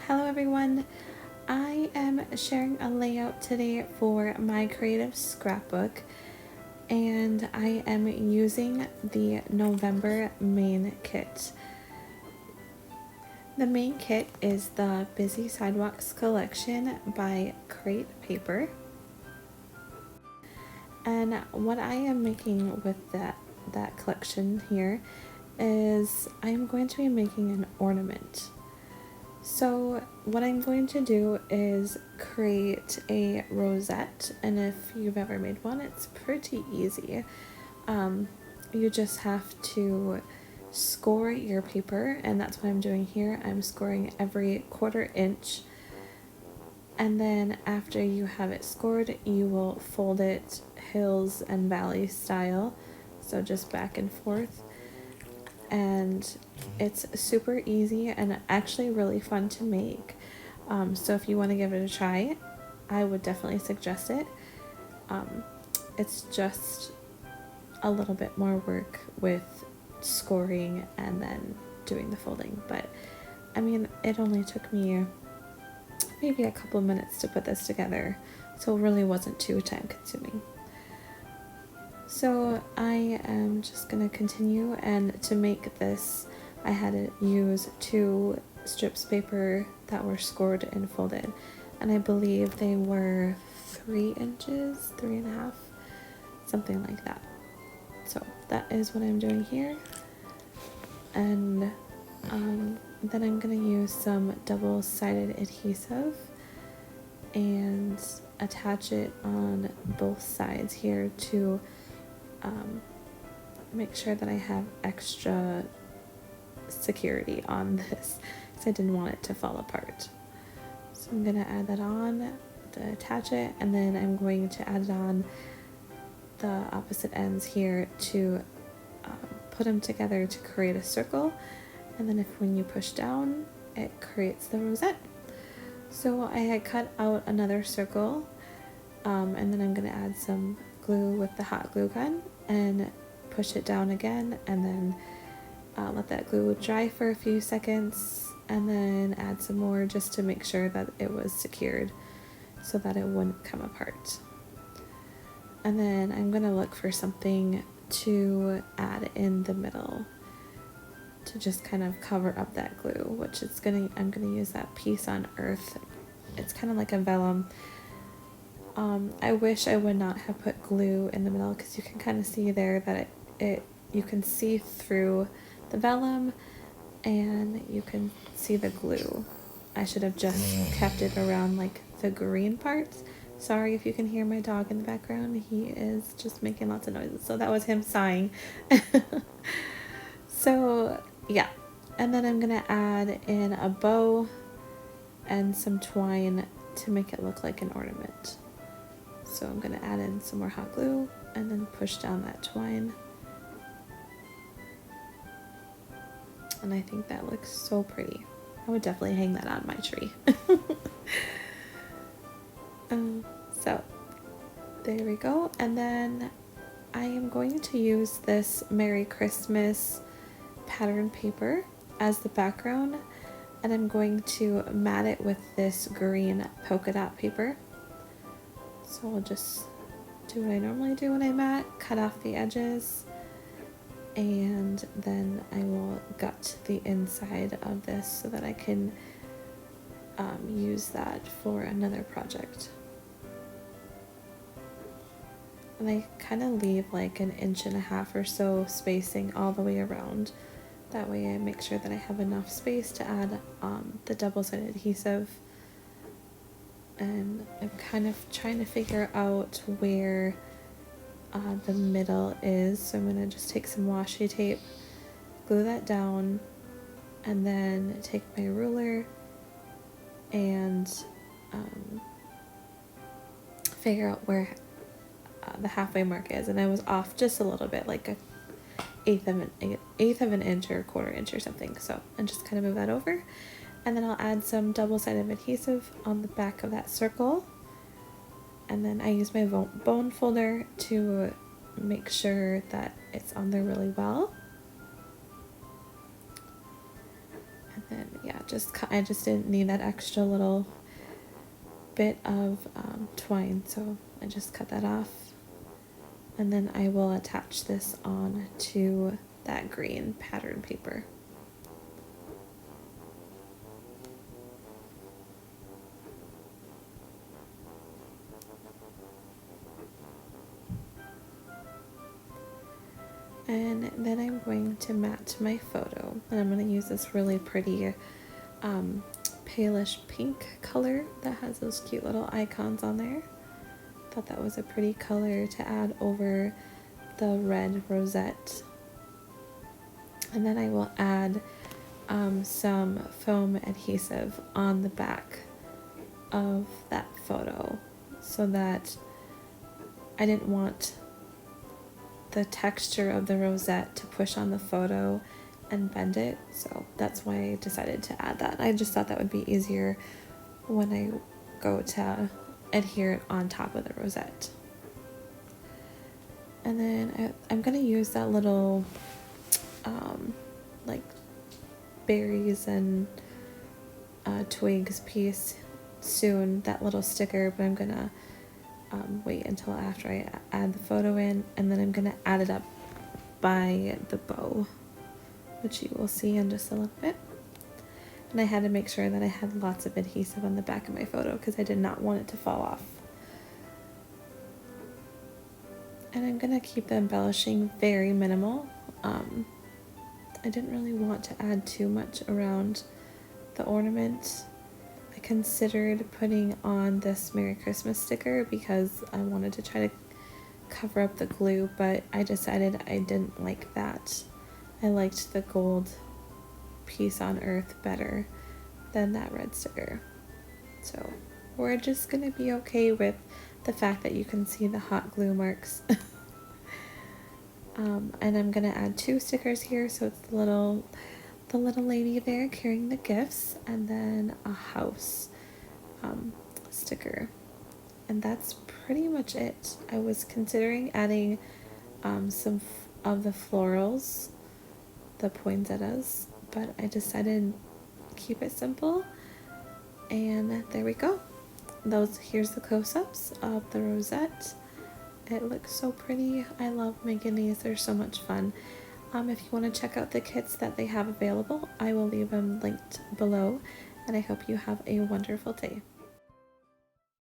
Hello everyone, I am sharing a layout today for my creative scrapbook, and I am using the November main kit. The main kit is the Busy Sidewalks collection by Crate Paper, and what I am making with that collection here is I am going to be making an ornament. So what I'm going to do is create a rosette, and if you've ever made one, it's pretty easy. You just have to score your paper, and that's what I'm doing here. I'm scoring every 1/4 inch, and then after you have it scored, you will fold it hills and valleys style, so just back and forth. And it's super easy and actually really fun to make. So if you want to give it a try, I would definitely suggest it. It's just a little bit more work with scoring and then doing the folding, but I mean, it only took me maybe a couple minutes to put this together, so it really wasn't too time consuming. So I am just going to continue, and to make this I had to use 2 strips of paper that were scored and folded, and I believe they were 3 inches, 3.5, something like that. So that is what I'm doing here, and then I'm going to use some double-sided adhesive and attach it on both sides here to make sure that I have extra security on this, because I didn't want it to fall apart. So I'm going to add that on to attach it, and then I'm going to add it on the opposite ends here to put them together to create a circle, and then when you push down, it creates the rosette. So I had cut out another circle, and then I'm going to add some glue with the hot glue gun and push it down again, and then let that glue dry for a few seconds, and then add some more just to make sure that it was secured so that it wouldn't come apart. And then I'm going to look for something to add in the middle to just kind of cover up that glue, which I'm going to use that Peace on Earth. It's kind of like a vellum. I wish I would not have put glue in the middle, because you can kind of see there that you can see through the vellum and you can see the glue. I should have just kept it around like the green parts. Sorry if you can hear my dog in the background. He is just making lots of noises. So that was him sighing. So yeah, and then I'm gonna add in a bow and some twine to make it look like an ornament. So I'm going to add in some more hot glue and then push down that twine. And I think that looks so pretty. I would definitely hang that on my tree. So there we go. And then I am going to use this Merry Christmas pattern paper as the background, and I'm going to mat it with this green polka dot paper. So I'll just do what I normally do when I mat, cut off the edges, and then I will gut the inside of this so that I can use that for another project. And I kind of leave like 1.5 inches or so spacing all the way around. That way I make sure that I have enough space to add the double-sided adhesive. And I'm kind of trying to figure out where the middle is. So I'm going to just take some washi tape, glue that down, and then take my ruler and figure out where the halfway mark is. And I was off just a little bit, like 1/8 of an inch or 1/4 inch or something. So I'm just kind of move that over. And then I'll add some double-sided adhesive on the back of that circle. And then I use my bone folder to make sure that it's on there really well. And then, yeah, I just didn't need that extra little bit of twine, so I just cut that off, and then I will attach this on to that green pattern paper. And then I'm going to match my photo, and I'm going to use this really pretty palish pink color that has those cute little icons on there. Thought that was a pretty color to add over the red rosette. And then I will add some foam adhesive on the back of that photo, so that I didn't want the texture of the rosette to push on the photo and bend it, so that's why I decided to add that. I just thought that would be easier when I go to adhere it on top of the rosette. And then I'm gonna use that little like berries and twigs piece soon, that little sticker, but I'm gonna wait until after I add the photo in, and then I'm gonna add it up by the bow, which you will see in just a little bit. And I had to make sure that I had lots of adhesive on the back of my photo because I did not want it to fall off. And I'm gonna keep the embellishing very minimal. I didn't really want to add too much around the ornament. I considered putting on this Merry Christmas sticker because I wanted to try to cover up the glue, but I decided I didn't like that. I liked the gold Peace on Earth better than that red sticker. So we're just gonna be okay with the fact that you can see the hot glue marks. And I'm gonna add 2 stickers here, so it's the little lady there carrying the gifts, and then a house sticker. And that's pretty much it. I was considering adding some of the florals, the poinsettias, but I decided to keep it simple. And there we go. Here's the close-ups of the rosette. It looks so pretty. I love making these. They're so much fun. If you want to check out the kits that they have available, I will leave them linked below, and I hope you have a wonderful day.